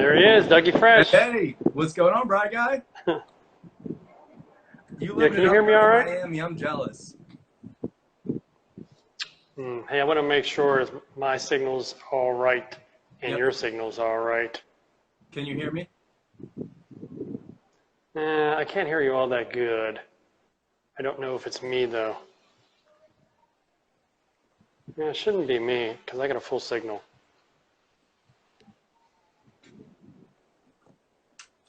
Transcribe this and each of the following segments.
There he is, Dougie Fresh. Hey, what's going on, Bri Guy? Yeah, can you hear me all right? Miami, I'm jealous. Hey, I want to make sure my signal's all right and your signal's all right. Can you hear me? I can't hear you all that good. I don't know if it's me, though. Yeah, it shouldn't be me, because I got a full signal.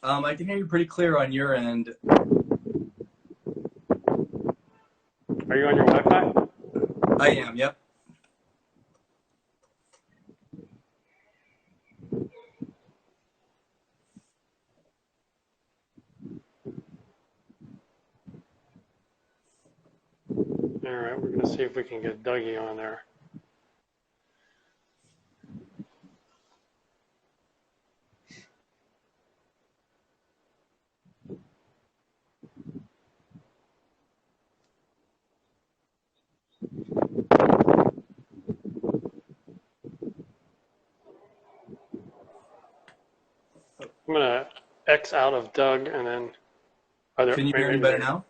I can hear you pretty clear on your end. Are you on your Wi-Fi? I am, yep. All right, we're going to see if we can get Dougie on there. I'm going to X out of Doug and then... Can you hear me better now?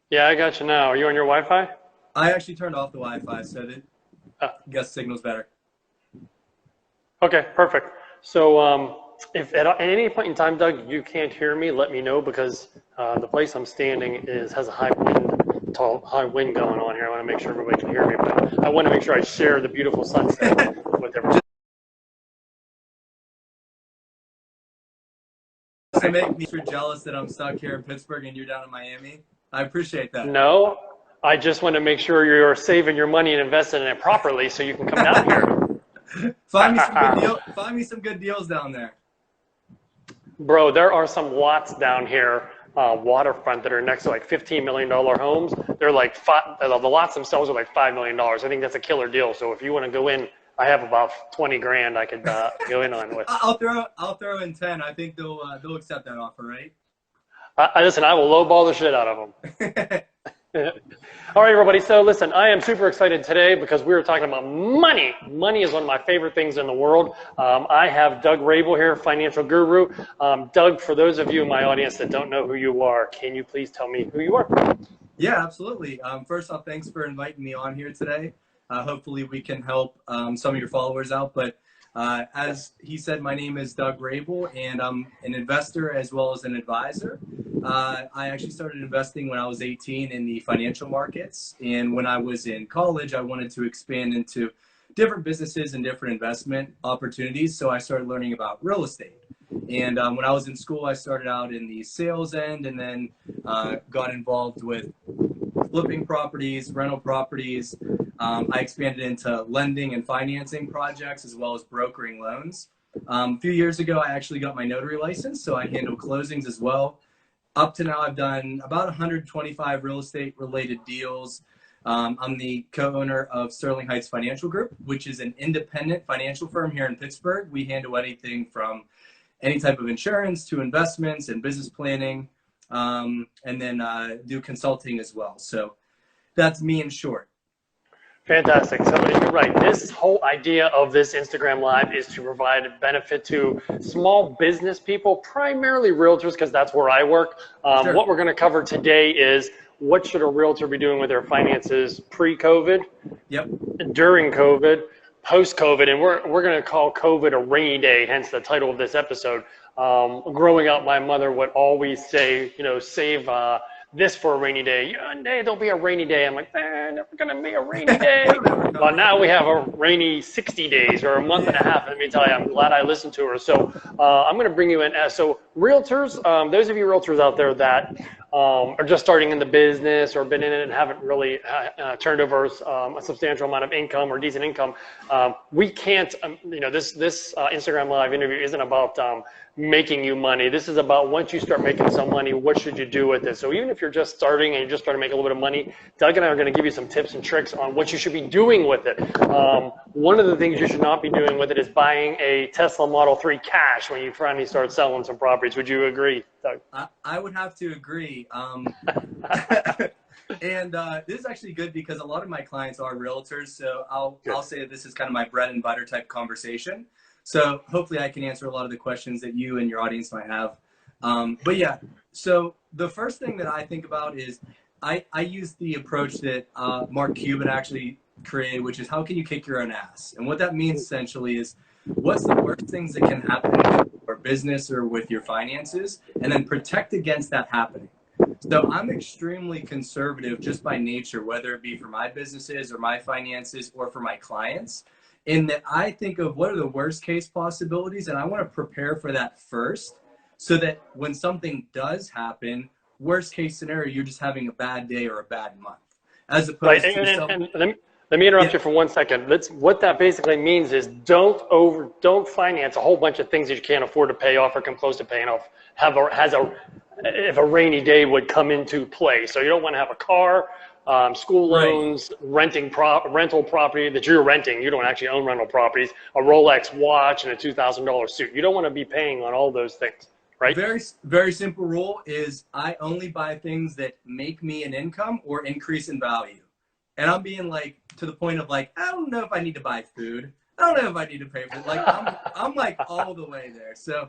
Yeah, I got you now. Are you on your Wi-Fi? I actually turned off the Wi-Fi, so I guess signal's better. Okay, perfect. So if at any point in time, Doug, you can't hear me, let me know, because the place I'm standing has a high wind going on here. I want to make sure everybody can hear me, but I want to make sure I share the beautiful sunset with everyone. To make me jealous that I'm stuck here in Pittsburgh and you're down in Miami. I appreciate that. No, I just want to make sure you're saving your money and investing in it properly so you can come down here. Find me some good deals down there. Bro, there are some lots down here, waterfront, that are next to like $15 million homes. They're like the lots themselves are like $5 million. I think that's a killer deal. So if you want to go in, I have about 20 grand I could go in on with. I'll throw in 10. I think they'll accept that offer, right? Listen, I will lowball the shit out of them. All right, everybody. So listen, I am super excited today because we were talking about money. Money is one of my favorite things in the world. I have Doug Raible here, financial guru. Doug, for those of you in my audience that don't know who you are, can you please tell me who you are? Yeah, absolutely. First off, thanks for inviting me on here today. Hopefully we can help some of your followers out. But as he said, my name is Doug Raible, and I'm an investor as well as an advisor. I actually started investing when I was 18 in the financial markets. And when I was in college, I wanted to expand into different businesses and different investment opportunities. So I started learning about real estate. And when I was in school, I started out in the sales end and then got involved with flipping properties, rental properties. I expanded into lending and financing projects as well as brokering loans. A few years ago, I actually got my notary license, so I handle closings as well. Up to now, I've done about 125 real estate related deals. I'm the co-owner of Sterling Heights Financial Group, which is an independent financial firm here in Pittsburgh. We handle anything from any type of insurance to investments and business planning, and then do consulting as well. So that's me in short. Fantastic. So you're right. This whole idea of this Instagram Live is to provide benefit to small business people, primarily realtors, because that's where I work. Sure. What we're going to cover today is what should a realtor be doing with their finances pre-COVID, during COVID, post-COVID, and we're going to call COVID a rainy day, hence the title of this episode. Growing up, my mother would always say, save this for a rainy day. One day there'll be a rainy day. I'm like, never gonna be a rainy day. Well, now we have a rainy 60 days or a month and a half. Let me tell you, I'm glad I listened to her. So I'm gonna bring you in. So realtors, those of you realtors out there that are just starting in the business or been in it and haven't really turned over a substantial amount of income or decent income, we can't, this Instagram Live interview isn't about making you money. This is about once you start making some money, what should you do with it? So even if you're just starting and you're just starting to make a little bit of money, Doug and I are going to give you some tips and tricks on what you should be doing with it. One of the things you should not be doing with it is buying a Tesla Model 3 cash when you finally start selling some properties. Would you agree, Doug? I would have to agree. And this is actually good because a lot of my clients are realtors. So I'll say that this is kind of my bread and butter type conversation. So hopefully I can answer a lot of the questions that you and your audience might have. But yeah, so the first thing that I think about is I use the approach that Mark Cuban actually created, which is how can you kick your own ass? And what that means essentially is what's the worst things that can happen in your business or with your finances, and then protect against that happening. So I'm extremely conservative just by nature, whether it be for my businesses or my finances or for my clients, in that I think of what are the worst case possibilities, and I want to prepare for that first, so that when something does happen, worst case scenario, you're just having a bad day or a bad month, as opposed Right, to and let me interrupt you for 1 second. What that basically means is don't finance a whole bunch of things that you can't afford to pay off or come close to paying off. If a rainy day would come into play. So you don't want to have a car, school loans, rental property that you're renting. You don't actually own rental properties, a Rolex watch, and a $2,000 suit. You don't want to be paying on all those things, right? Very, very simple rule is I only buy things that make me an income or increase in value. And I'm being like, to the point of like, I don't know if I need to buy food. I don't know if I need to pay for it. Like, I'm like all the way there. So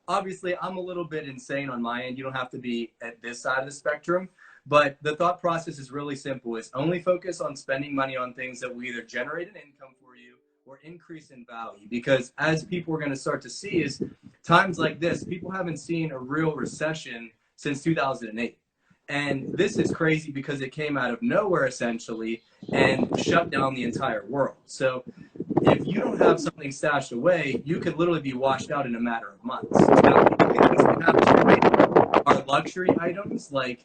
obviously I'm a little bit insane on my end. You don't have to be at this side of the spectrum, but the thought process is really simple. Is only focus on spending money on things that will either generate an income for you or increase in value. Because as people are going to start to see is times like this, people haven't seen a real recession since 2008. And this is crazy because it came out of nowhere essentially and shut down the entire world. So if you don't have something stashed away, you could literally be washed out in a matter of months. So are luxury items like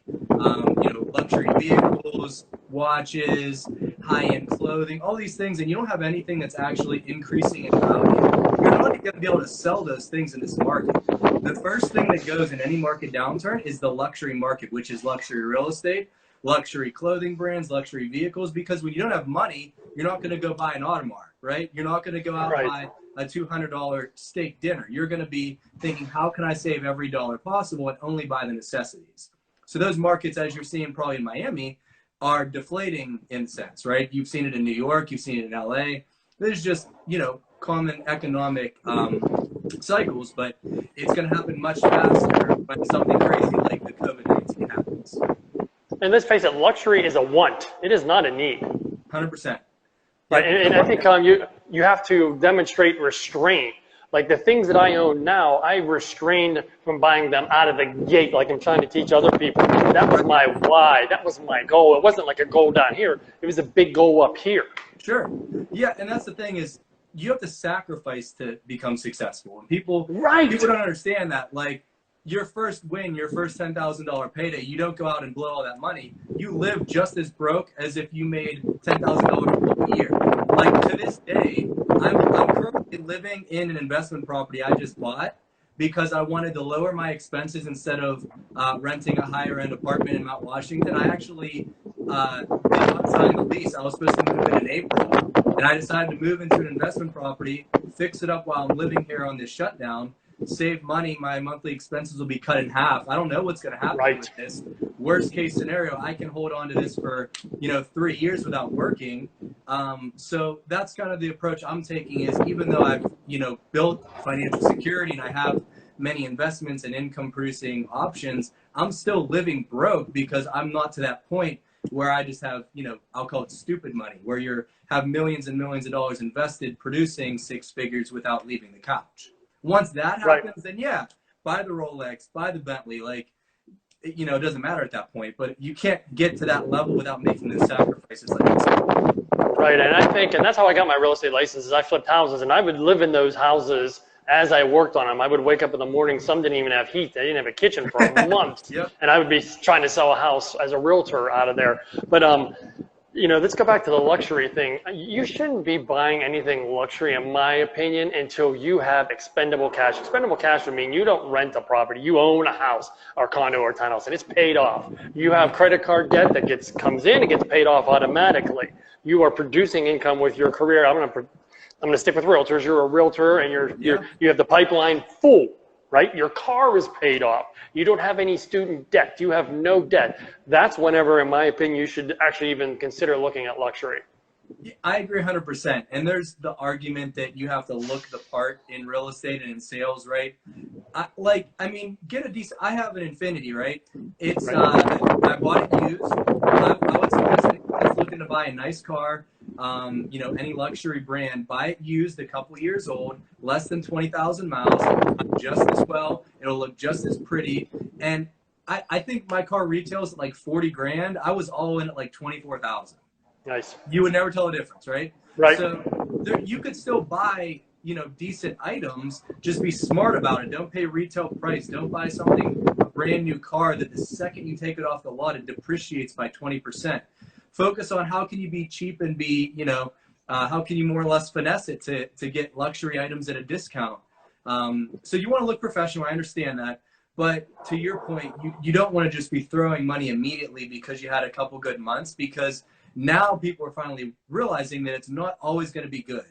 luxury vehicles, watches, high-end clothing, all these things, and you don't have anything that's actually increasing in value, you're not going to be able to sell those things in this market. The first thing that goes in any market downturn is the luxury market, which is luxury real estate, luxury clothing brands, luxury vehicles, because when you don't have money, you're not going to go buy an Audemars, right? You're not going to go out and buy a $200 steak dinner. You're going to be thinking, how can I save every dollar possible and only buy the necessities? So those markets, as you're seeing probably in Miami, are deflating in a sense, right? You've seen it in New York, you've seen it in LA. There's just, common economic cycles, but it's going to happen much faster when something crazy like the COVID-19 happens. And let's face it, luxury is a want. It is not a need. 100%. Right, and I think you have to demonstrate restraint. Like the things that I own now, I restrained from buying them out of the gate, like I'm trying to teach other people. That was my why. That was my goal. It wasn't like a goal down here. It was a big goal up here. Sure. Yeah, and that's the thing is you have to sacrifice to become successful. And people don't understand that. Like your first win, your first $10,000 payday, you don't go out and blow all that money. You live just as broke as if you made $10,000 a year. Like to this day, I'm currently living in an investment property I just bought because I wanted to lower my expenses instead of renting a higher end apartment in Mount Washington. I actually did not sign the lease. I was supposed to move in April, and I decided to move into an investment property, fix it up while I'm living here on this shutdown, save money. My monthly expenses will be cut in half. I don't know what's going to happen with this. Worst case scenario, I can hold on to this for 3 years without working. So that's kind of the approach I'm taking. Is even though I've built financial security and I have many investments and income producing options, I'm still living broke because I'm not to that point where I just have I'll call it stupid money, where you have millions and millions of dollars invested producing six figures without leaving the couch. Once that happens, then yeah, buy the Rolex, buy the Bentley. Like, it doesn't matter at that point. But you can't get to that level without making the sacrifices like this. Right, and I think, and that's how I got my real estate licenses. I flipped houses, and I would live in those houses as I worked on them. I would wake up in the morning. Some didn't even have heat. They didn't have a kitchen for months. And I would be trying to sell a house as a realtor out of there. But let's go back to the luxury thing. You shouldn't be buying anything luxury, in my opinion, until you have expendable cash. Expendable cash would mean you don't rent a property. You own a house or condo or townhouse, and it's paid off. You have credit card debt that comes in and gets paid off automatically. You are producing income with your career. I'm going to stick with realtors. You're a realtor, and you have the pipeline full. Right? Your car is paid off. You don't have any student debt. You have no debt. That's whenever, in my opinion, you should actually even consider looking at luxury. I agree 100%. And there's the argument that you have to look the part in real estate and in sales, right? Get a decent. I have an Infinity, right? It's I bought it used. I would suggest anyone's looking to buy a nice car, any luxury brand, buy it used, a couple years old, less than 20,000 miles, just as well. It'll look just as pretty. And I think my car retails at like 40 grand. I was all in at like 24,000. Nice. You would never tell the difference, right? Right. So you could still buy, decent items. Just be smart about it. Don't pay retail price. Don't buy something, a brand new car that the second you take it off the lot, it depreciates by 20%. Focus on how can you be cheap and be, how can you more or less finesse it to get luxury items at a discount. So you want to look professional. I understand that. But to your point, you don't want to just be throwing money immediately because you had a couple good months, because now people are finally realizing that it's not always going to be good.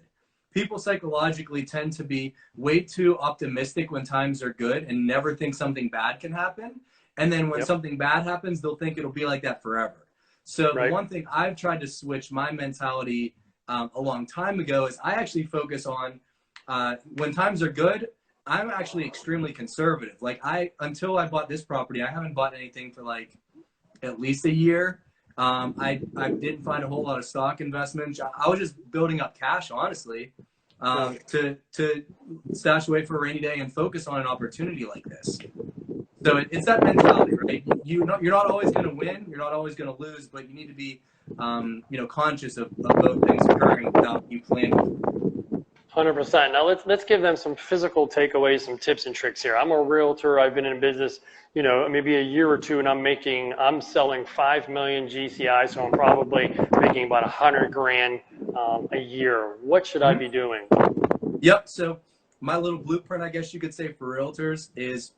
People psychologically tend to be way too optimistic when times are good and never think something bad can happen. And then when something bad happens, they'll think it'll be like that forever. So the one thing I've tried to switch my mentality a long time ago is I actually focus on when times are good, I'm actually extremely conservative. Like until I bought this property, I haven't bought anything for like at least a year. I didn't find a whole lot of stock investments. I was just building up cash, honestly, to stash away for a rainy day and focus on an opportunity like this. So it's that mentality, right? You're not always going to win. You're not always going to lose, but you need to be, conscious of both things occurring without you planning. 100%. Now let's give them some physical takeaways, some tips and tricks here. I'm a realtor. I've been in business, maybe a year or two, and I'm selling 5 million GCI, so I'm probably making about 100 grand a year. What should I be doing? Yep. So my little blueprint, I guess you could say, for realtors is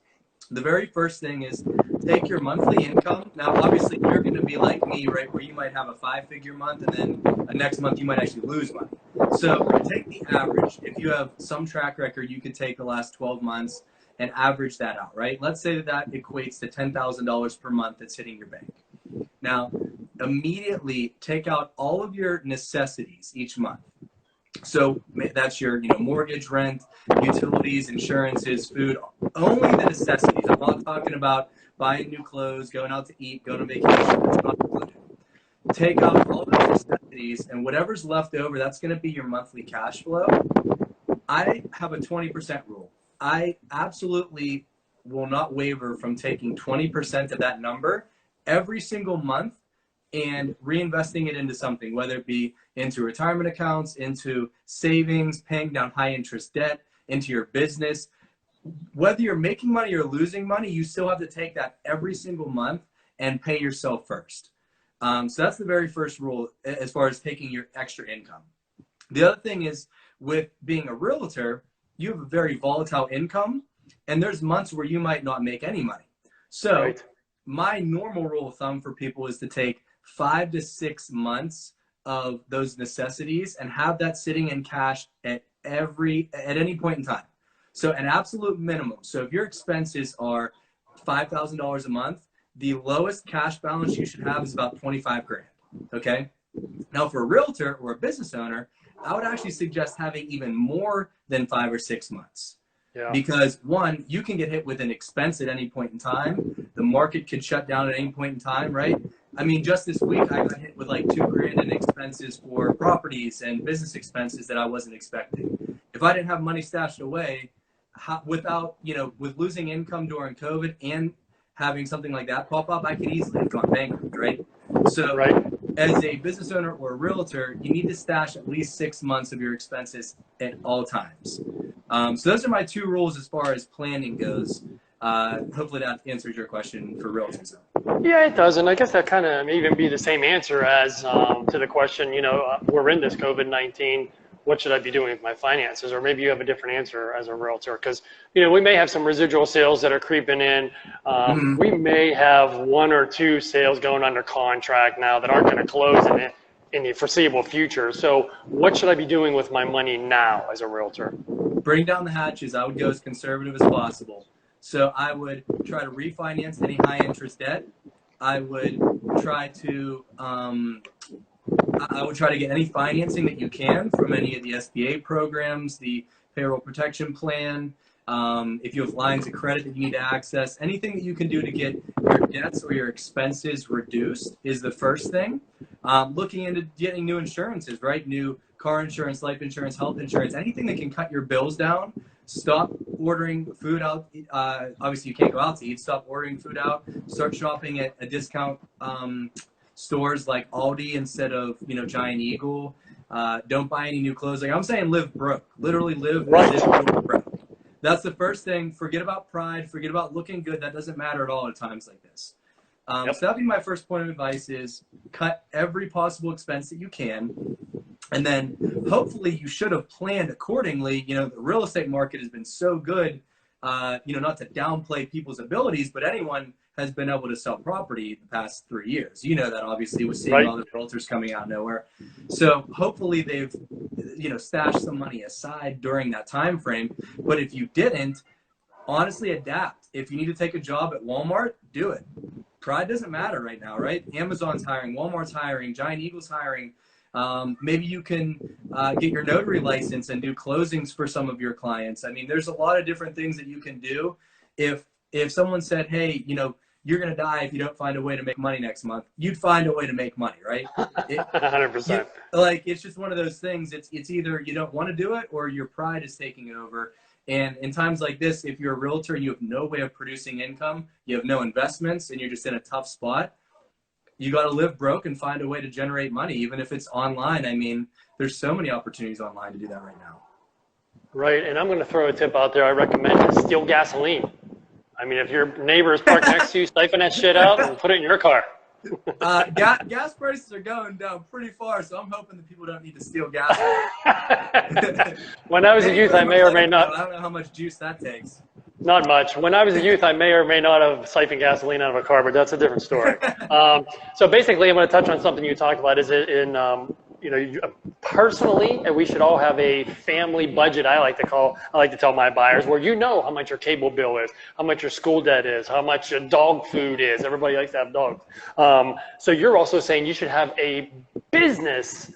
the very first thing is take your monthly income. Now, obviously, you're going to be like me, right, where you might have a 5-figure month, and then next month you might actually lose money. So take the average. If you have some track record, you could take the last 12 months and average that out, right? Let's say that equates to $10,000 per month that's hitting your bank. Now, immediately take out all of your necessities each month. So that's your, mortgage, rent, utilities, insurances, food, only the necessities. I'm not talking about buying new clothes, going out to eat, going on vacation. That's not included. Take out all those necessities, and whatever's left over, that's going to be your monthly cash flow. I have a 20% rule. I absolutely will not waver from taking 20% of that number every single month and reinvesting it into something, whether it be into retirement accounts, into savings, paying down high interest debt, into your business. Whether you're making money or losing money, you still have to take that every single month and pay yourself first. So that's the very first rule as far as taking your extra income. The other thing is, with being a realtor, you have a very volatile income, and there's months where you might not make any money. So my normal rule of thumb for people is to take 5 to 6 months of those necessities and have that sitting in cash at any point in time. So an absolute minimum. So if your expenses are $5,000 a month, the lowest cash balance you should have is about 25 grand. Okay. Now for a realtor or a business owner, I would actually suggest having even more than 5 or 6 months. Because one, you can get hit with an expense at any point in time. The market could shut down at any point in time, right? I mean, just this week, I got hit with like $2 grand in expenses for properties and business expenses that I wasn't expecting. If I didn't have money stashed away, with losing income during COVID and having something like that pop up, I could easily have gone bankrupt, right? So as a business owner or a realtor, you need to stash at least 6 months of your expenses at all times. So those are my 2 rules as far as planning goes. Hopefully that answers your question for realtors. Yeah, it does. And I guess that kind of may even be the same answer as to the question, we're in this COVID-19. What should I be doing with my finances? Or maybe you have a different answer as a realtor, because, we may have some residual sales that are creeping in. We may have 1 or 2 sales going under contract now that aren't going to close in the foreseeable future. So what should I be doing with my money now as a realtor? Bring down the hatches. I would go as conservative as possible. So I would try to refinance any high interest debt. I would try to I would try to get any financing that you can from any of the SBA programs, the payroll protection plan. If you have lines of credit that you need to access, anything that you can do to get your debts or your expenses reduced is the first thing. Looking into getting new insurances, right? New car insurance, life insurance, health insurance, anything that can cut your bills down. Stop ordering food out. Obviously, you can't go out to eat. Stop ordering food out. Start shopping at a discount stores like Aldi instead of, Giant Eagle. Don't buy any new clothes. Like I'm saying, live broke. Literally live as if you were broke. That's the first thing. Forget about pride. Forget about looking good. That doesn't matter at all at times like this. So that'd be my first point of advice is cut every possible expense that you can. And then hopefully you should have planned accordingly. The real estate market has been so good, not to downplay people's abilities, but anyone has been able to sell property the past 3 years. That obviously with seeing all the realtors coming out of nowhere. So hopefully they've, stashed some money aside during that time frame. But if you didn't, honestly adapt. If you need to take a job at Walmart, do it. Pride doesn't matter right now, right? Amazon's hiring, Walmart's hiring, Giant Eagle's hiring. Maybe you can get your notary license and do closings for some of your clients. I mean, there's a lot of different things that you can do. If someone said, hey, you're going to die if you don't find a way to make money next month, you'd find a way to make money, right? 100%. It's just one of those things. It's either you don't want to do it or your pride is taking it over. And in times like this, if you're a realtor and you have no way of producing income, you have no investments, and you're just in a tough spot, you got to live broke and find a way to generate money, even if it's online. I mean, there's so many opportunities online to do that right now. Right, and I'm going to throw a tip out there. I recommend steal gasoline. I mean, if your neighbor is parked next to you, siphon that shit out and put it in your car. Gas prices are going down pretty far, so I'm hoping that people don't need to steal gas. When I was a youth, I may or may not. I don't know how much juice that takes. Not much. When I was a youth, I may or may not have siphoned gasoline out of a car, but that's a different story. So basically, I'm going to touch on something you talked about. Is it in, personally, and we should all have a family budget. I like to tell my buyers where how much your cable bill is, how much your school debt is, how much your dog food is. Everybody likes to have dogs. So you're also saying you should have a business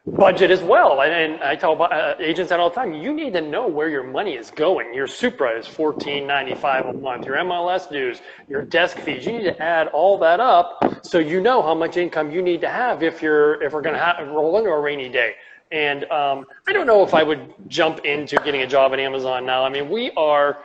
budget as well. And I tell agents that all the time, you need to know where your money is going. Your Supra is $14.95 a month. Your MLS dues, your desk fees, you need to add all that up so you know how much income you need to have if we're going to roll into a rainy day. And I don't know if I would jump into getting a job at Amazon now. I mean, we are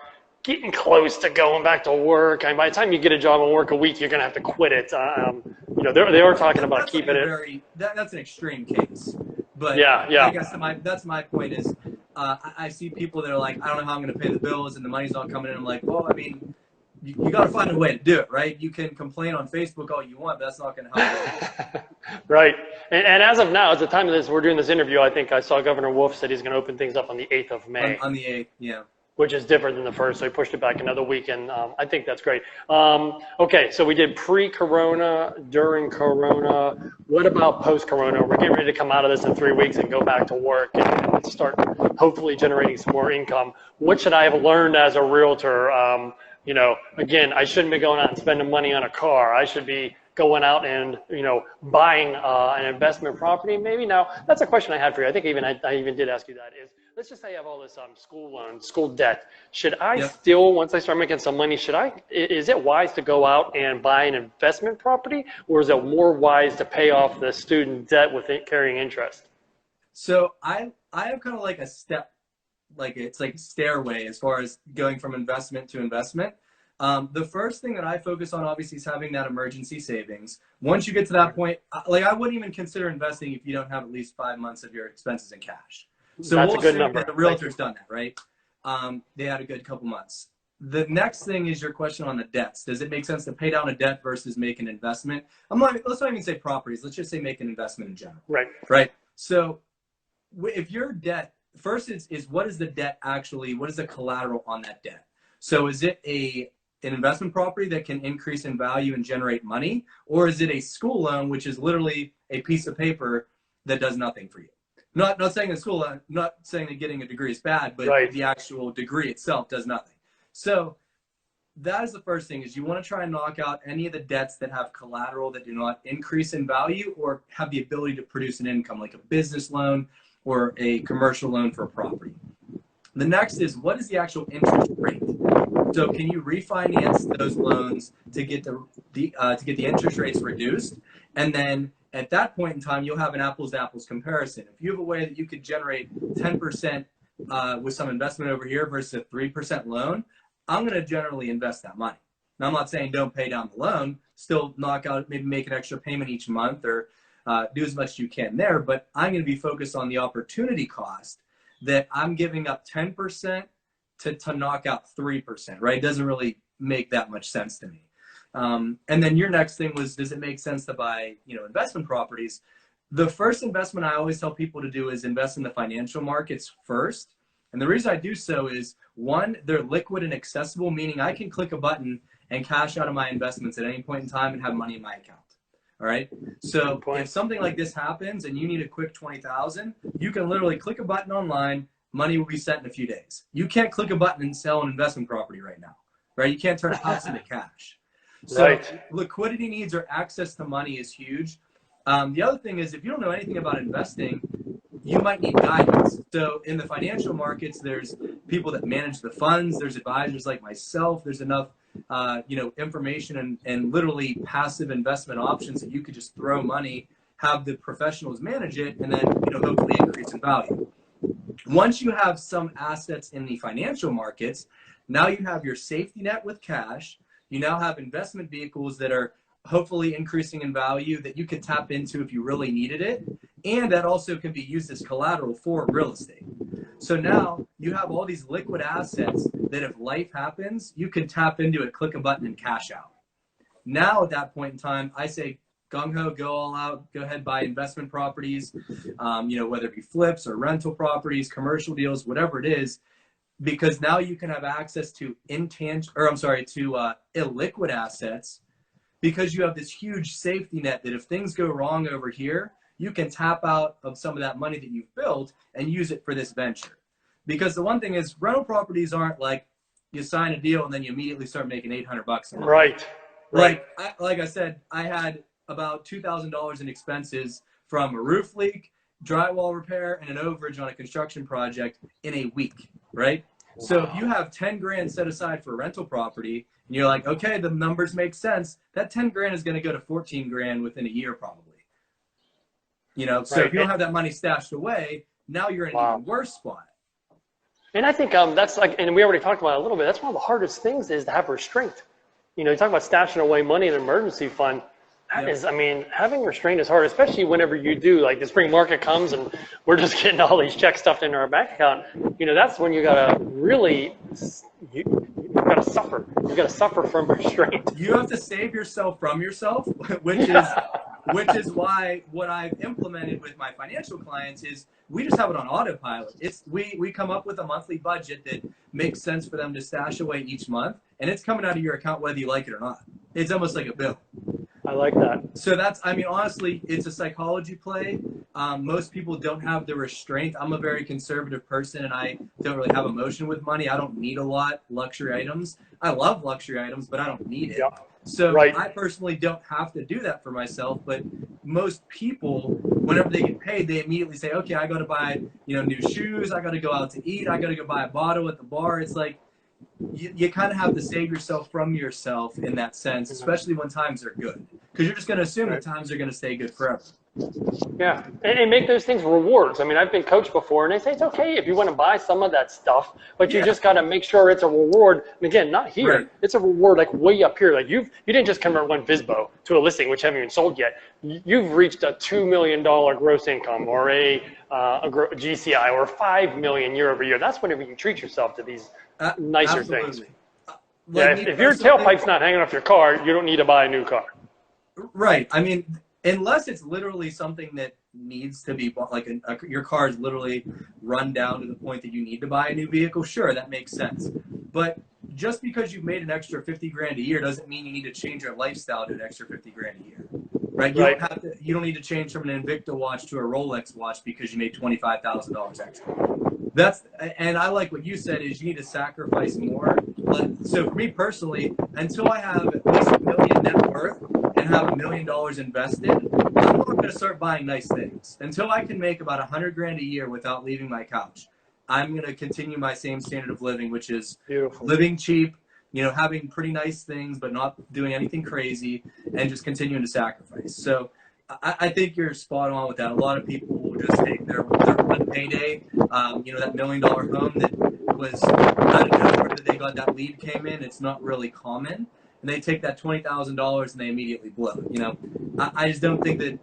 getting close to going back to work. I mean, by the time you get a job and work a week, you're going to have to quit it. They are talking about keeping it. That's an extreme case. But yeah. I guess that's my point is I see people that are like, I don't know how I'm going to pay the bills and the money's not coming in. I'm like, well, I mean, you got to find a way to do it, right? You can complain on Facebook all you want, but that's not going to help. Right. And as of now, at the time of this, we're doing this interview, I think I saw Governor Wolf said he's going to open things up on the 8th of May. On the 8th, yeah. Which is different than the first, so he pushed it back another week, and I think that's great. Okay, so we did pre-corona, during corona. What about post-corona? We're getting ready to come out of this in 3 weeks and go back to work and start hopefully generating some more income. What should I have learned as a realtor? Again, I shouldn't be going out and spending money on a car. I should be going out and buying an investment property maybe. Now, that's a question I had for you. I think I even did ask you that. Let's just say I have all this school loan, school debt. Should I still, once I start making some money, is it wise to go out and buy an investment property, or is it more wise to pay off the student debt with it carrying interest? So I have kind of like a step, it's like a stairway as far as going from investment to investment. The first thing that I focus on obviously is having that emergency savings. Once you get to that point, I wouldn't even consider investing if you don't have at least 5 months of your expenses in cash. So that's a good number. The Realtor's done that, right? They had a good couple months. The next thing is your question on the debts. Does it make sense to pay down a debt versus make an investment? Let's not even say properties. Let's just say make an investment in general. Right. Right. So if your debt, first is what is the debt actually, what is the collateral on that debt? So is it an investment property that can increase in value and generate money? Or is it a school loan, which is literally a piece of paper that does nothing for you? Not saying that not saying that getting a degree is bad, but the actual degree itself does nothing. So that is the first thing, is you want to try and knock out any of the debts that have collateral that do not increase in value or have the ability to produce an income, like a business loan or a commercial loan for a property. The next is, what is the actual interest rate? So can you refinance those loans to get the interest rates reduced? And then at that point in time, you'll have an apples to apples comparison. If you have a way that you could generate 10% with some investment over here versus a 3% loan, I'm going to generally invest that money. Now, I'm not saying don't pay down the loan, still knock out, maybe make an extra payment each month, or do as much as you can there, but I'm going to be focused on the opportunity cost that I'm giving up 10% to knock out 3%, right? It doesn't really make that much sense to me. And then your next thing was, does it make sense to buy, investment properties? The first investment I always tell people to do is invest in the financial markets first. And the reason I do so is, one, they're liquid and accessible, meaning I can click a button and cash out of my investments at any point in time and have money in my account. All right. So if something like this happens and you need a quick 20,000, you can literally click a button online. Money will be sent in a few days. You can't click a button and sell an investment property right now, right? You can't turn a house into cash. So liquidity needs or access to money is huge. The other thing is, if you don't know anything about investing, you might need guidance. So in the financial markets, there's people that manage the funds. There's advisors like myself. There's enough information and literally passive investment options that you could just throw money, have the professionals manage it, and then hopefully increase in value. Once you have some assets in the financial markets, now you have your safety net with cash. You now have investment vehicles that are hopefully increasing in value that you could tap into if you really needed it, and that also can be used as collateral for real estate. So now you have all these liquid assets that if life happens, you can tap into it, click a button, and cash out. Now at that point in time, I say gung-ho, go all out, go ahead, buy investment properties, whether it be flips or rental properties, commercial deals, whatever it is, because now you can have access to illiquid assets, because you have this huge safety net that if things go wrong over here, you can tap out of some of that money that you've built and use it for this venture. Because the one thing is, rental properties aren't like you sign a deal and then you immediately start making $800 a month. Right. Like I said, I had about $2,000 in expenses from a roof leak, drywall repair, and an overage on a construction project in a week, right? Wow. So if you have 10 grand set aside for a rental property, and you're like, okay, the numbers make sense, that 10 grand is going to go to 14 grand within a year probably. So if you don't have that money stashed away, now you're in an even worse spot. And I think that's like, and we already talked about it a little bit, that's one of the hardest things is to have restraint. You talk about stashing away money in an emergency fund. That is, having restraint is hard, especially whenever you do, like the spring market comes and we're just getting all these checks stuffed into our bank account. That's when you gotta really, you gotta suffer. You gotta suffer from restraint. You have to save yourself from yourself, which is why what I've implemented with my financial clients is we just have it on autopilot. We come up with a monthly budget that makes sense for them to stash away each month, and it's coming out of your account whether you like it or not. It's almost like a bill. I like that. So that's, honestly, it's a psychology play. Most people don't have the restraint. I'm a very conservative person, and I don't really have emotion with money. I don't need a lot luxury items. I love luxury items, but I don't need it. Yep. So I personally don't have to do that for myself, but most people, whenever they get paid, they immediately say, okay, I got to buy, new shoes. I got to go out to eat. I got to go buy a bottle at the bar. It's like, you kind of have to save yourself from yourself in that sense, especially when times are good, because you're just going to assume that times are going to stay good forever. Yeah, and make those things rewards. I've been coached before, and they say it's okay if you want to buy some of that stuff, but you just got to make sure it's a reward. And again, not here. Right. It's a reward like way up here. Like you didn't just convert one VISBO to a listing, which haven't even sold yet. You've reached a $2 million gross income, or a GCI, or $5 million year over year. That's whenever you treat yourself to these nicer things. If your tailpipe's not hanging off your car, you don't need to buy a new car. Right. Unless it's literally something that needs to be bought, like your car is literally run down to the point that you need to buy a new vehicle, sure, that makes sense. But just because you've made an extra 50 grand a year doesn't mean you need to change your lifestyle to an extra 50 grand a year, right? You don't need to change from an Invicta watch to a Rolex watch because you made $25,000 extra. And I like what you said is you need to sacrifice more. So for me personally, until I have at least $1 million net worth and have $1 million invested, I'm not going to start buying nice things. Until I can make about 100 grand a year without leaving my couch, I'm going to continue my same standard of living, which is Beautiful. living cheap, you know, having pretty nice things, but not doing anything crazy, and just continuing to sacrifice. So I think you're spot on with that. A lot of people will just take their one payday, you know, that $1 million home that was out of nowhere that they got that lead came in. It's not really common. And they take that $20,000 and they immediately blow it. You know, I just don't think that,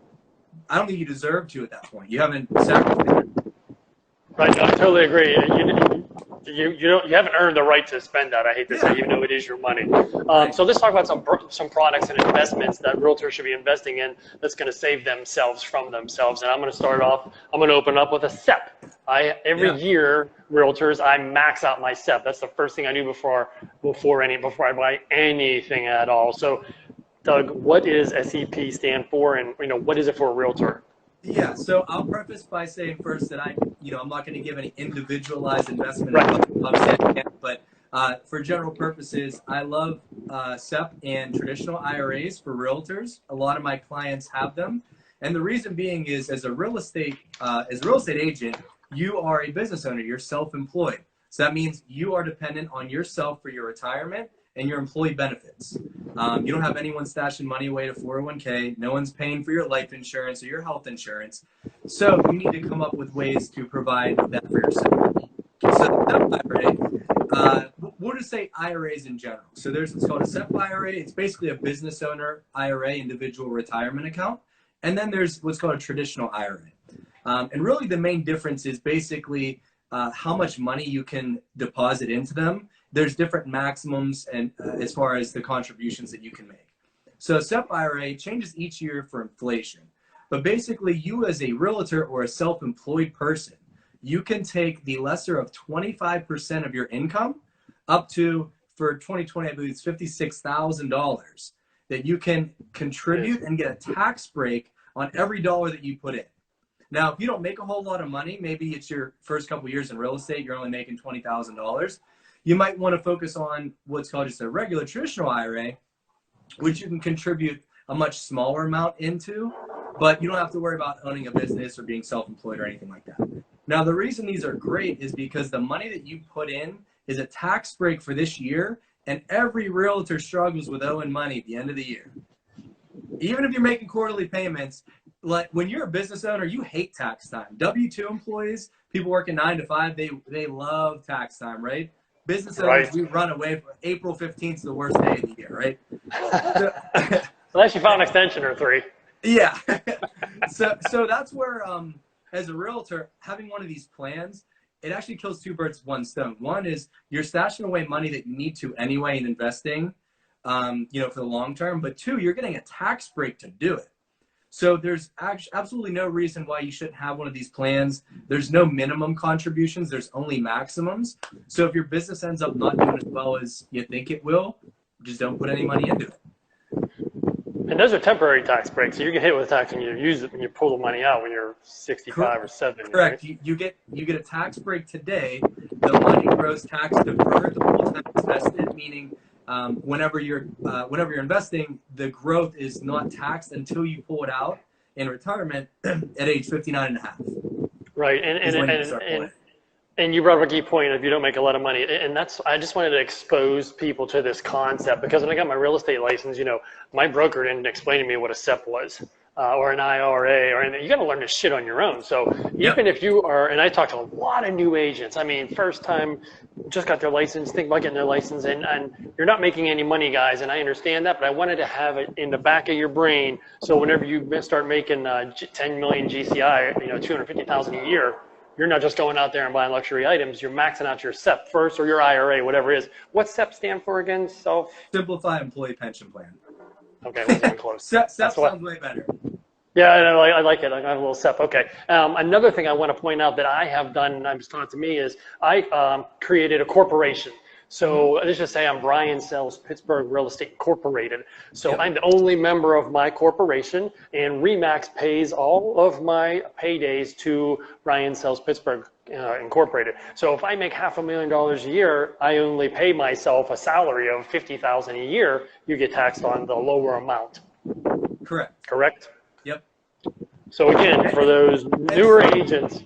I don't think you deserve to at that point. You haven't sacrificed. Right, I totally agree. You haven't earned the right to spend that. I hate to say, even though it is your money. So let's talk about some products and investments that realtors should be investing in that's going to save themselves from themselves. And I'm going to start off. I'm going to open up with a SEP. Every year, realtors, I max out my SEP. That's the first thing I do before I buy anything at all. So, Doug, what does SEP stand for, and what is it for a realtor? Yeah, so I'll preface by saying first that I'm not going to give any individualized investment advice, but for general purposes, I love SEP and traditional IRAs for realtors. A lot of my clients have them, and the reason being is as a real estate agent, you are a business owner. You're self-employed, so that means you are dependent on yourself for your retirement and your employee benefits. You don't have anyone stashing money away to 401k. No one's paying for your life insurance or your health insurance. So you need to come up with ways to provide that for yourself. So IRA, we'll just say IRAs in general. So there's what's called a SEP IRA. It's basically a business owner IRA, individual retirement account. And then there's what's called a traditional IRA. And really the main difference is basically how much money you can deposit into them. There's different maximums and as far as the contributions that you can make. So SEP IRA changes each year for inflation. But basically you as a realtor or a self-employed person, you can take the lesser of 25% of your income up to, for 2020, I believe it's $56,000 that you can contribute and get a tax break on every dollar that you put in. Now, if you don't make a whole lot of money, maybe it's your first couple years in real estate, you're only making $20,000. You might want to focus on what's called just a regular traditional IRA, which you can contribute a much smaller amount into, but you don't have to worry about owning a business or being self-employed or anything like that. Now, the reason these are great is because the money that you put in is a tax break for this year, and every realtor struggles with owing money at the end of the year. Even if you're making quarterly payments, like when you're a business owner, you hate tax time. W-2 employees, people working 9 to 5, they love tax time, right? Business owners, we run away from April 15th is the worst day of the year, right? Unless you found an extension or 3. Yeah. So that's where, as a realtor, having one of these plans, it actually kills 2 birds with 1 stone. One is you're stashing away money that you need to anyway in investing, for the long term. But 2, you're getting a tax break to do it. So there's absolutely no reason why you shouldn't have one of these plans. There's no minimum contributions. There's only maximums. So if your business ends up not doing as well as you think it will, just don't put any money into it. And those are temporary tax breaks. So you get hit with tax and you use it when you pull the money out when you're 65 or 70. Correct. Right? You get a tax break today. The money grows tax deferred, the whole tax vested, meaning whenever you're investing, the growth is not taxed until you pull it out in retirement at age 59 and a half. Right. And you brought up a key point if you don't make a lot of money. And I just wanted to expose people to this concept because when I got my real estate license, my broker didn't explain to me what a SEP was or an IRA or anything. You got to learn this shit on your own. So even if you are, and I talked to a lot of new agents, I mean, first time just got their license, think about getting their license and you're not making any money, guys. And I understand that, but I wanted to have it in the back of your brain. So whenever you start making 10 million GCI, 250,000 a year, you're not just going out there and buying luxury items. You're maxing out your SEP first or your IRA, whatever it is. What's SEP stand for again? Simplified Employee Pension Plan. Okay, wasn't even close. SEP sounds way better. Yeah, I like it. I have a little SEP. Okay. Another thing I want to point out that I have done, and was taught to me, is I created a corporation. So let's just say I'm Brian Sells Pittsburgh Real Estate Incorporated. So I'm the only member of my corporation, and RE/MAX pays all of my paydays to Brian Sells Pittsburgh incorporated. So if I make $500,000 a year, I only pay myself a salary of $50,000 a year. You get taxed on the lower amount. Correct. Correct? Yep. So again, for those newer agents,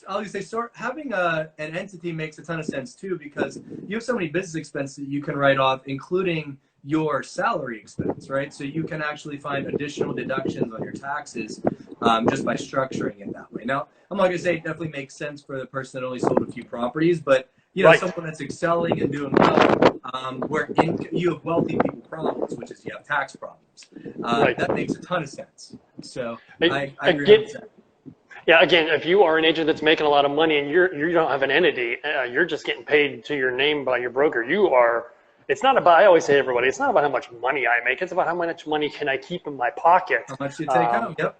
I'll just say, having an entity makes a ton of sense too, because you have so many business expenses that you can write off, including your salary expense, right? So you can actually find additional deductions on your taxes just by structuring it that way. Now, I'm not going to say it definitely makes sense for the person that only sold a few properties, but you know, someone that's excelling and doing well, where you have wealthy people problems, which is you have tax problems. That makes a ton of sense. So I agree with that. Yeah, again, if you are an agent that's making a lot of money and you don't have an entity, you're just getting paid to your name by your broker. It's not about, I always say to everybody, it's not about how much money I make. It's about how much money can I keep in my pocket. How much you take home, yep.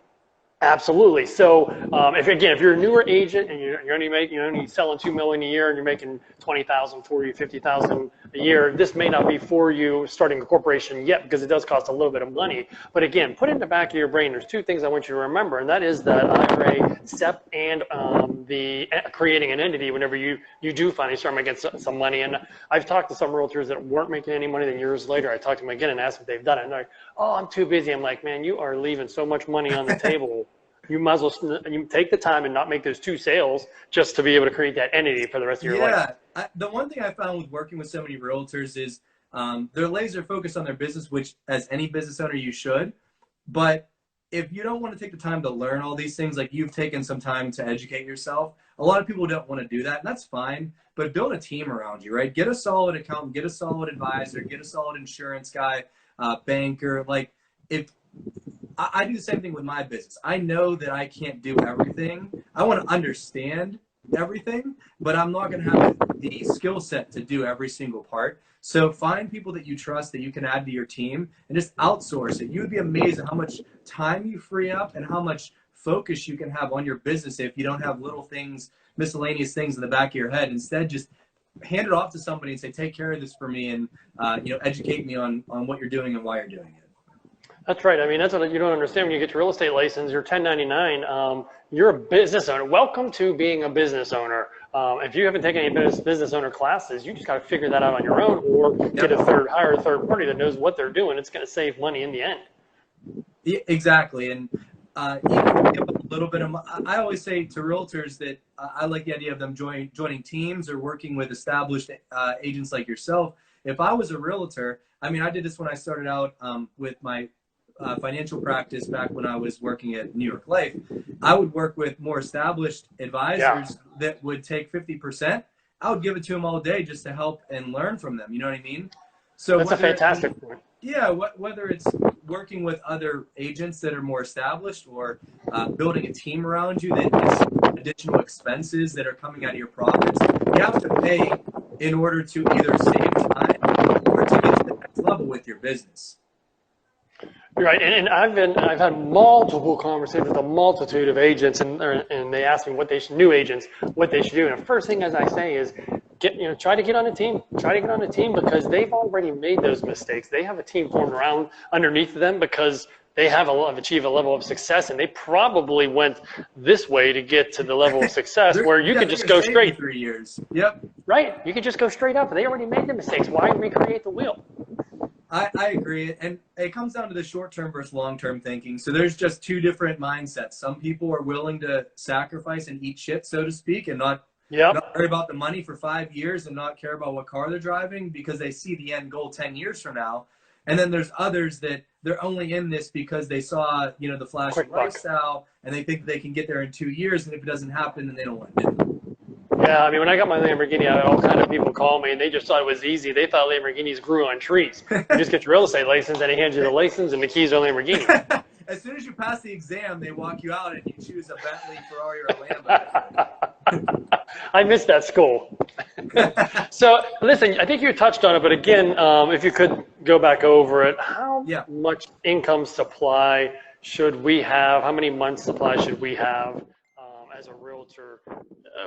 Absolutely. So if you're a newer agent and you're only selling $2 million a year and you're making $20,000, $40,000, $50,000 a year, this may not be for you starting a corporation yet, because it does cost a little bit of money. But again, put it in the back of your brain. There's two things I want you to remember, and that is that IRA SEP and the creating an entity whenever you do finally start making some money. And I've talked to some realtors that weren't making any money. Then years later, I talked to them again and asked if they've done it. And they're like, "Oh, I'm too busy." I'm like, "Man, you are leaving so much money on the table. You might as well take the time and not make those 2 sales just to be able to create that entity for the rest of your life." Yeah, the one thing I found with working with so many realtors is they're laser focused on their business, which as any business owner you should. But if you don't want to take the time to learn all these things, like you've taken some time to educate yourself, a lot of people don't want to do that, and that's fine. But build a team around you, right? Get a solid accountant, get a solid advisor, get a solid insurance guy, banker. Like if I do the same thing with my business. I know that I can't do everything. I want to understand everything, but I'm not going to have the skill set to do every single part. So find people that you trust that you can add to your team and just outsource it. You would be amazed at how much time you free up and how much focus you can have on your business if you don't have little things, miscellaneous things in the back of your head. Instead, just hand it off to somebody and say, take care of this for me, and educate me on what you're doing and why you're doing it. That's right. I mean, that's what you don't understand. When you get your real estate license, you're 1099, you're a business owner. Welcome to being a business owner. If you haven't taken any business owner classes, you just got to figure that out on your own, or get hire a third party that knows what they're doing. It's going to save money in the end. Yeah, exactly. And even give a little bit of, I always say to realtors that I like the idea of them joining teams or working with established agents like yourself. If I was a realtor, I mean, I did this when I started out with my financial practice back when I was working at New York Life. I would work with more established advisors that would take 50%. I would give it to them all day just to help and learn from them. You know what I mean? So that's a fantastic point. Yeah, whether it's working with other agents that are more established, or building a team around you that gets additional expenses that are coming out of your profits, you have to pay in order to either save time or to get to the next level with your business. Right, and I've had multiple conversations with a multitude of agents, and they ask me new agents, what they should do. And the first thing, as I say, is try to get on a team. Try to get on a team, because they've already made those mistakes. They have a team formed around underneath them because they have achieved a level of success, and they probably went this way to get to the level of success where you could just go straight. 3 years. Yep. Right, you could just go straight up. They already made the mistakes. Why recreate the wheel? I agree, and it comes down to the short-term versus long-term thinking. So there's just 2 different mindsets. Some people are willing to sacrifice and eat shit, so to speak, and not worry about the money for 5 years and not care about what car they're driving because they see the end goal 10 years from now. And then there's others that they're only in this because they saw, the flashy lifestyle, and they think they can get there in 2 years, and if it doesn't happen, then they don't want to do it. Yeah, I mean, when I got my Lamborghini, I had all kind of people call me, and they just thought it was easy. They thought Lamborghinis grew on trees. You just get your real estate license, and he hands you the license and the keys to a Lamborghini. As soon as you pass the exam, they walk you out, and you choose a Bentley, Ferrari, or a Lambo. I missed that school. So, listen, I think you touched on it, but again, if you could go back over it, how much income supply should we have? How many months supply should we have as a realtor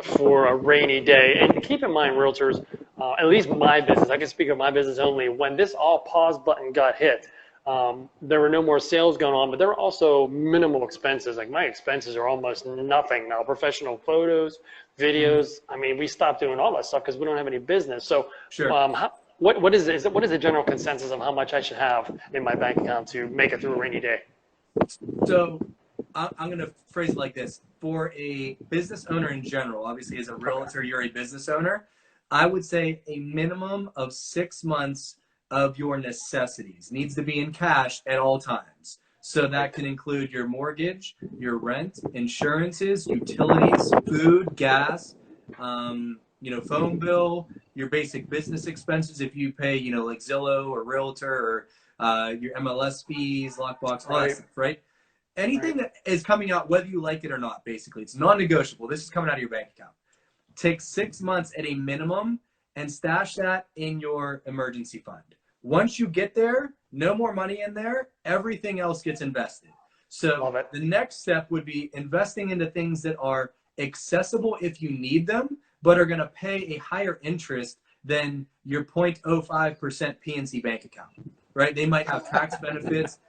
for a rainy day? And keep in mind, realtors, at least my business, I can speak of my business only, when this all pause button got hit, there were no more sales going on, but there were also minimal expenses. Like my expenses are almost nothing now. Professional photos, videos. I mean, we stopped doing all that stuff because we don't have any business. So, Sure. what is the general consensus of how much I should have in my bank account to make it through a rainy day? So I'm going to phrase it like this. For a business owner in general, obviously as a realtor, you're a business owner, I would say a minimum of 6 months of your necessities needs to be in cash at all times. So that can include your mortgage, your rent, insurances, utilities, food, gas, phone bill, your basic business expenses if you pay, like Zillow or Realtor or your MLS fees, lockbox, all that stuff, right? Anything that is coming out, whether you like it or not, basically, it's non-negotiable. This is coming out of your bank account. Take 6 months at a minimum and stash that in your emergency fund. Once you get there, no more money in there. Everything else gets invested. So the next step would be investing into things that are accessible if you need them, but are going to pay a higher interest than your 0.05% PNC bank account, right? They might have tax benefits.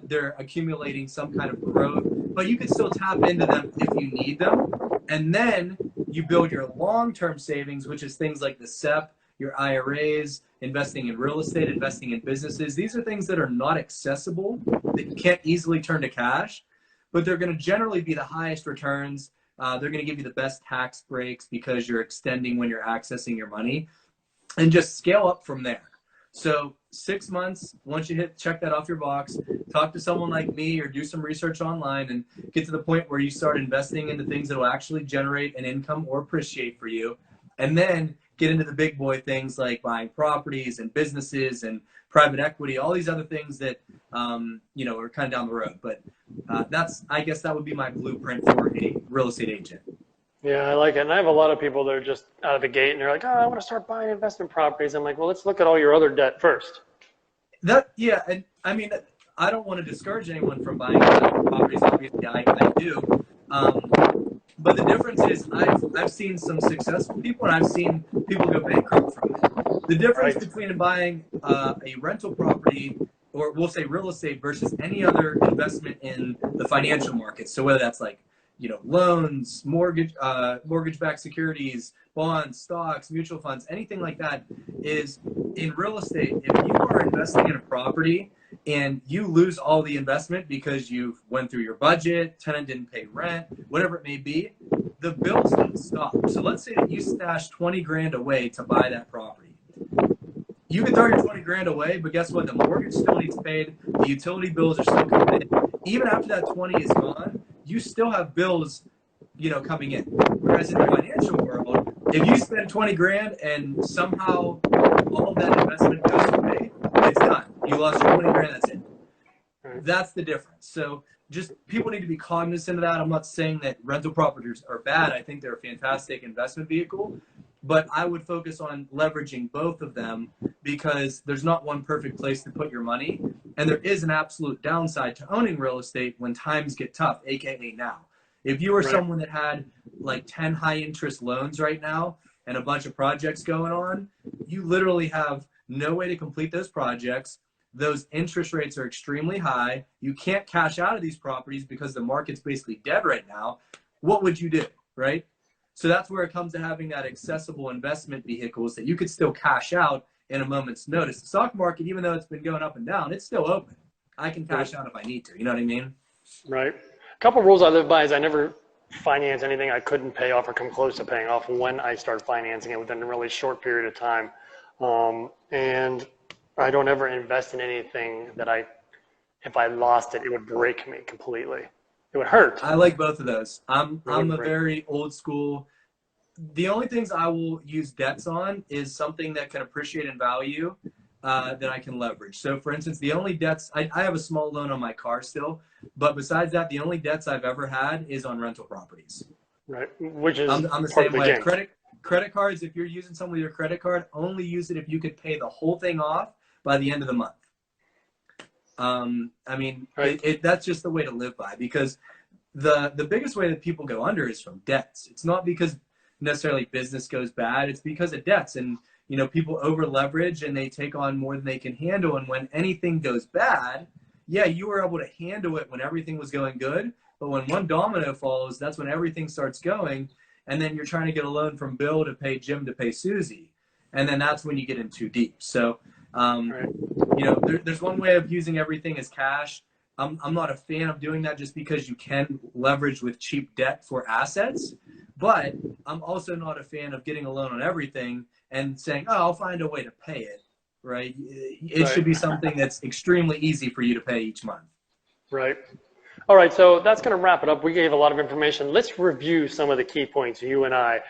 They're accumulating some kind of growth, but you can still tap into them if you need them. And then you build your long-term savings, which is things like the SEP, your IRAs, investing in real estate, investing in businesses. These are things that are not accessible, that you can't easily turn to cash, but they're going to generally be the highest returns. They're going to give you the best tax breaks because you're extending when you're accessing your money, and just scale up from there. So 6 months, once you check that off your box, talk to someone like me or do some research online and get to the point where you start investing into things that will actually generate an income or appreciate for you. And then get into the big boy things like buying properties and businesses and private equity, all these other things that, are kind of down the road. But I guess that would be my blueprint for a real estate agent. Yeah, I like it. And I have a lot of people that are just out of the gate and they're like, oh, I want to start buying investment properties. I'm like, well, let's look at all your other debt first. And I mean, I don't want to discourage anyone from buying investment properties. Obviously, I do. But the difference is I've seen some successful people and I've seen people go bankrupt from it. The difference between buying a rental property, or we'll say real estate, versus any other investment in the financial markets. So whether that's like, loans, mortgage-backed securities, bonds, stocks, mutual funds, anything like that, is in real estate, if you are investing in a property and you lose all the investment because you've went through your budget, tenant didn't pay rent, whatever it may be, the bills don't stop. So let's say that you stash 20 grand away to buy that property. You can throw your 20 grand away, but guess what? The mortgage still needs paid. The utility bills are still coming in. Even after that 20 is gone, you still have bills, coming in. Whereas in the financial world, if you spend 20 grand and somehow all of that investment goes away, it's done. You lost your 20 grand, that's it. That's the difference. So just people need to be cognizant of that. I'm not saying that rental properties are bad. I think they're a fantastic investment vehicle, but I would focus on leveraging both of them because there's not one perfect place to put your money. And there is an absolute downside to owning real estate when times get tough, AKA now. If you were someone that had like 10 high interest loans right now and a bunch of projects going on, you literally have no way to complete those projects. Those interest rates are extremely high. You can't cash out of these properties because the market's basically dead right now. What would you do, right? So that's where it comes to having that accessible investment vehicles that you could still cash out in a moment's notice. The stock market, even though it's been going up and down, it's still open. I can cash out if I need to. You know what I mean? Right. A couple of rules I live by is I never finance anything I couldn't pay off or come close to paying off when I start financing it within a really short period of time. And I don't ever invest in anything that if I lost it, it would break me completely. It would hurt. I like both of those. I'm a very old school. The only things I will use debts on is something that can appreciate in value that I can leverage. So for instance, the only debts, I have a small loan on my car still, but besides that, the only debts I've ever had is on rental properties. Right, which is I'm the same way. Credit cards, if you're using someone with your credit card, only use it if you could pay the whole thing off by the end of the month. I mean, that's just the way to live by, because the biggest way that people go under is from debts. It's not because necessarily business goes bad. It's because of debts. And you know, people over leverage and they take on more than they can handle. And when anything goes bad, yeah, you were able to handle it when everything was going good. But when one domino falls, that's when everything starts going. And then you're trying to get a loan from Bill to pay Jim to pay Susie. And then that's when you get in too deep. So, you know, there's one way of using everything as cash. I'm not a fan of doing that just because you can leverage with cheap debt for assets. But I'm also not a fan of getting a loan on everything and saying, oh, I'll find a way to pay it, right? It should be something that's extremely easy for you to pay each month. Right. All right, so that's going to wrap it up. We gave a lot of information. Let's review some of the key points, you and I.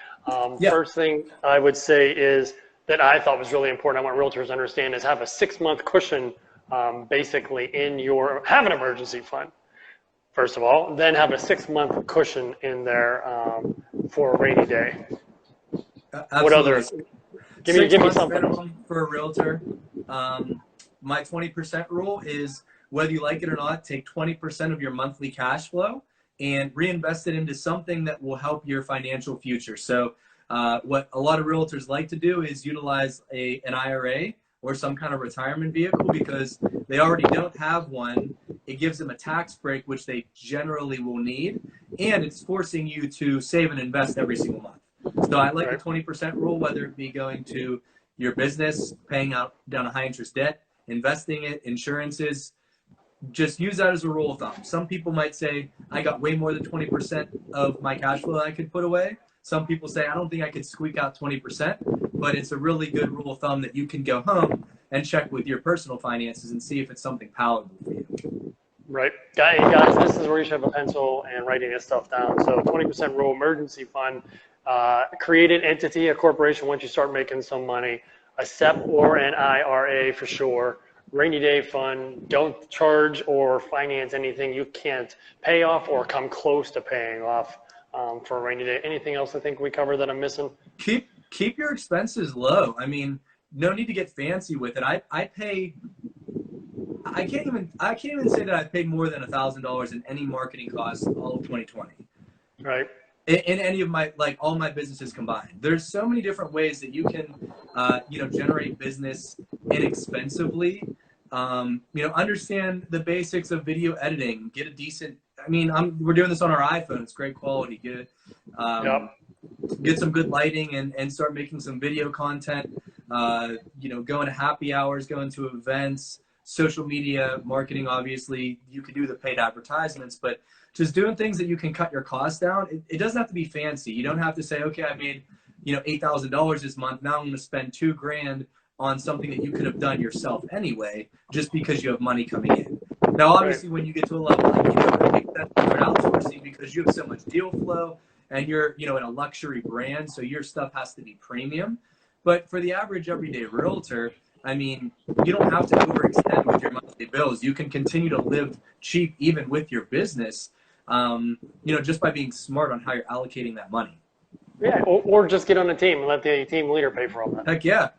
First thing I would say is that I thought was really important, I want realtors to understand, is have a 6-month cushion basically in have an emergency fund, first of all, then have a 6-month cushion in there for a rainy day. Absolutely. What other? Give me something. For a realtor, my 20% rule is, whether you like it or not, take 20% of your monthly cash flow and reinvest it into something that will help your financial future. So what a lot of realtors like to do is utilize an IRA or some kind of retirement vehicle because they already don't have one. It gives them a tax break, which they generally will need, and it's forcing you to save and invest every single month. So I like the 20% rule, whether it be going to your business, paying down a high interest debt, investing it, insurances. Just use that as a rule of thumb. Some people might say, I got way more than 20% of my cash flow that I could put away. Some people say, I don't think I could squeak out 20%, but it's a really good rule of thumb that you can go home and check with your personal finances and see if it's something palatable for you. Right. Guys, this is where you should have a pencil and writing this stuff down. So 20% rule, emergency fund, create an entity, a corporation once you start making some money, a SEP or an IRA for sure. Rainy day fund, don't charge or finance anything you can't pay off or come close to paying off for a rainy day. Anything else I think we covered that I'm missing? Keep your expenses low. I mean, no need to get fancy with it. I can't even say that I've paid more than $1,000 in any marketing costs all of 2020. Right. In any of my, like all my businesses combined. There's so many different ways that you can, you know, generate business inexpensively. You know, understand the basics of video editing. Get a decent. I mean, we're doing this on our iPhone. It's great quality. Get some good lighting and start making some video content. You know, going to happy hours, going to events, social media marketing. Obviously, you could do the paid advertisements, but just doing things that you can cut your costs down. It doesn't have to be fancy. You don't have to say, okay, I made, you know, $8,000 this month. Now I'm going to spend $2,000 on something that you could have done yourself anyway, just because you have money coming in. Now, obviously, when you get to a level like, you know, make that start outsourcing because you have so much deal flow and you're, you know, in a luxury brand, so your stuff has to be premium. But for the average everyday realtor, I mean, you don't have to overextend with your monthly bills. You can continue to live cheap even with your business, you know, just by being smart on how you're allocating that money. Yeah, or just get on a team and let the team leader pay for all that. Heck yeah.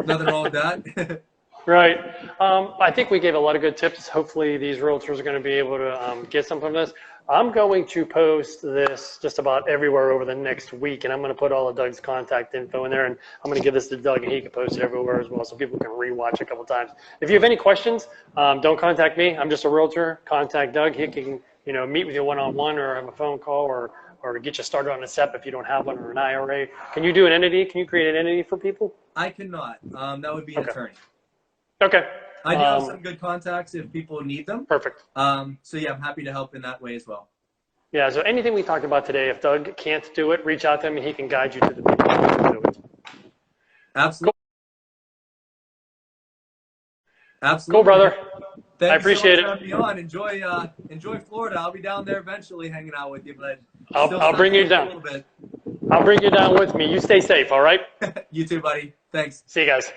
Nothing wrong with that. Right. I think we gave a lot of good tips. Hopefully these realtors are going to be able to get some from this. I'm going to post this just about everywhere over the next week, and I'm going to put all of Doug's contact info in there, and I'm going to give this to Doug, and he can post it everywhere as well so people can rewatch a couple times. If you have any questions, don't contact me. I'm just a realtor. Contact Doug. He can, you know, meet with you one-on-one or have a phone call or get you started on a SEP if you don't have one, or an IRA. Can you do an entity? Can you create an entity for people? I cannot. That would be an attorney. Okay. I do have some good contacts if people need them. Perfect. So yeah, I'm happy to help in that way as well. Yeah, so anything we talked about today, if Doug can't do it, reach out to him and he can guide you to the people who can do it. Absolutely. Cool. Absolutely. Cool, brother. Thanks I appreciate so much for having me on. Enjoy Florida. I'll be down there eventually hanging out with you, but I'll bring you down. I'll bring you down with me. You stay safe, all right? You too, buddy. Thanks. See you guys.